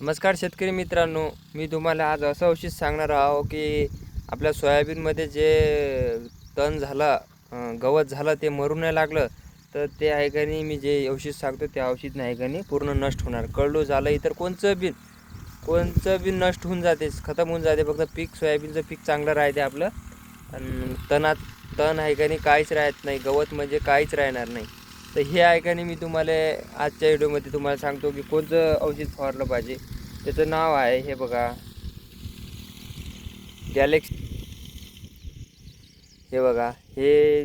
नमस्कार शेतकरी मित्रांनो, मी तुम्हाला आज असं औषध सांगणार आहो की आपल्या सोयाबीनमध्ये जे तण झाला, गवत झालं ते मरू नाही लागलं तर ते आहे का नाही, मी जे औषध सांगतो ते औषध नाही का नाही पूर्ण नष्ट होणार. कळलो झालं इतर कोणचं बी नष्ट होऊन जाते, खतम होऊन जाते. फक्त पीक सोयाबीनचं पीक चांगलं राहते आपलं. आणि तण आहे का नाही काहीच राहत नाही, गवत म्हणजे काहीच राहणार नाही. तर हे आहे का नाही मी तुम्हाला आजच्या व्हिडिओमध्ये तुम्हाला सांगतो की कोणतं औषध फवारलं पाहिजे. त्याचं नाव आहे हे बघा, गॅलेक्सी. हे बघा हे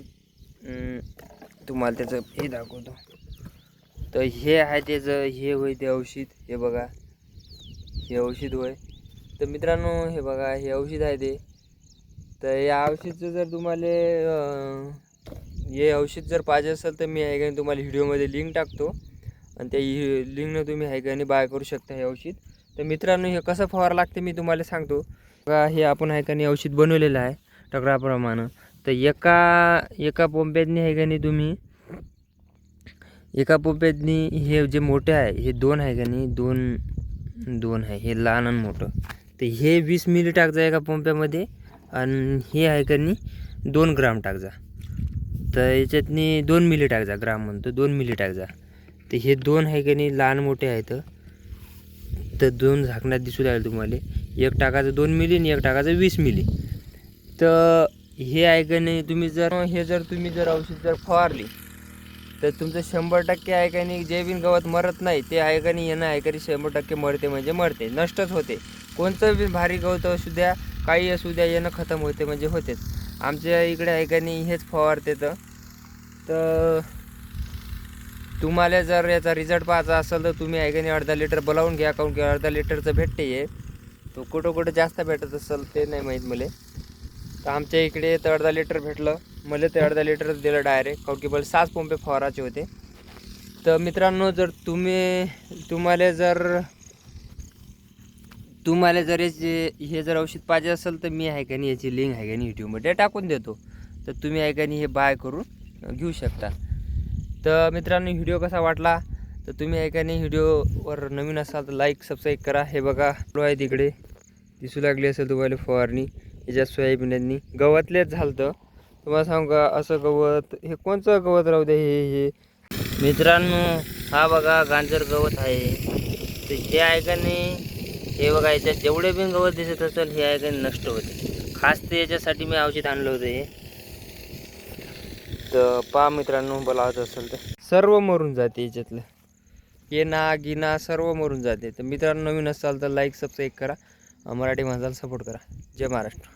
तुम्हाला त्याचं हे दाखवतो. तर हे आहे त्याचं, हे होय ते औषध. हे बघा हे औषध होय. तर मित्रांनो हे बघा हे औषध आहे ते. तर या औषधचं जर तुम्हाला हे औषध जर पाहिजे असेल तर मी आहे का तुम्हाला व्हिडिओमध्ये लिंक टाकतो आणि त्या लिंकनं तुम्ही आहे का बाय करू शकता हे औषध. तर मित्रांनो हे कसं फवारा लागते मी तुम्हाला सांगतो. बघा हे आपण आहे का औषध बनवलेलं आहे टगराप्रमाणे. तर एका पंप्यातनी आहे का नाही तुम्ही, एका पंप्यातनी हे जे मोठे आहे हे दोन आहे का नाही, दोन आहे हे लहान आणि मोठं. तर हे 20 मिली टाकजा एका पंप्यामध्ये आणि हे आहे का नाही 2 ग्राम टाकजा. तर याच्यातनी 2 मिली टाकजा, ग्राम म्हणतो 2 मिली टाकजा. तर हे दोन आहे का नाही लहान मोठे आहेत. तर दोन झाकण्यात दिसू लागेल तुम्हाला. एक टाकायचं 2 मिली आणि एक टाकायचं 20 मिली. तर हे आहे का नाही तुम्ही जर तुम्ही औषध जर फवारली तर तुमचं 100% आहे का नाही, जे बिन गवत मरत नाही ते आहे का नाही, येणं आहे का 100% मरते म्हणजे मरते, नष्टच होते. कोणतं बी भारी गवत असू द्या, काही असू द्या, येणं खतम होते म्हणजे होतेच. आमच्या इकडे आहे का नाही हेच फवारते. तर तुम्हाला जर याचा रिझल्ट पाहायचा असेल तर तुम्ही आहे का नाही अर्धा लिटर बोलावून घ्या, काऊन की अर्धा लिटरचं भेटते आहे. तो कुठं जास्त भेटत असेल ते नाही माहीत मला. तर आमच्या इकडे तर अर्धा लिटर भेटलं मला, ते अर्धा लिटरच दिलं डायरेक्ट, काऊन की मला 6 पंपे फवारायचे होते. तर मित्रांनो जर तुम्हाला जर हे जर औषध पाहिजे असेल तर मी आहे का नाही याची लिंक आहे का नाही यूट्यूबमध्ये टाकून देतो. तर तुम्ही आहे का नाही हे बाय करून घेऊ शकता. तर मित्रांनो व्हिडिओ कसा वाटला तर तुम्ही आहे का नाही व्हिडिओवर नवीन असाल तर लाईक सबस्क्राईब करा. हे बघा आहे तिकडे दिसू लागली असेल तुम्हाला फवारणी. याच्यात सोयाबीननी गवतलेच झालं. तुम्हाला सांगू का असं गवत, हे कोणचं गवत राहू दे, हे मित्रांनो हा बघा गांजर गवत आहे. तर हे आहे का नाही, हे बघा याच्यात जेवढे बी गवत दिसत असेल हे आहे का नष्ट होते. खास ते याच्यासाठी मी औषध आणलं होतं हे. तर पहा मित्रांनो बोलावत असेल तर सर्व मरून जाते, याच्यातलं येना गिना सर्व मरून जाते. तर मित्रांनो नवीन असाल तर लाईक सबस्क्राईब करा, मराठी माणसाला सपोर्ट करा. जय महाराष्ट्र.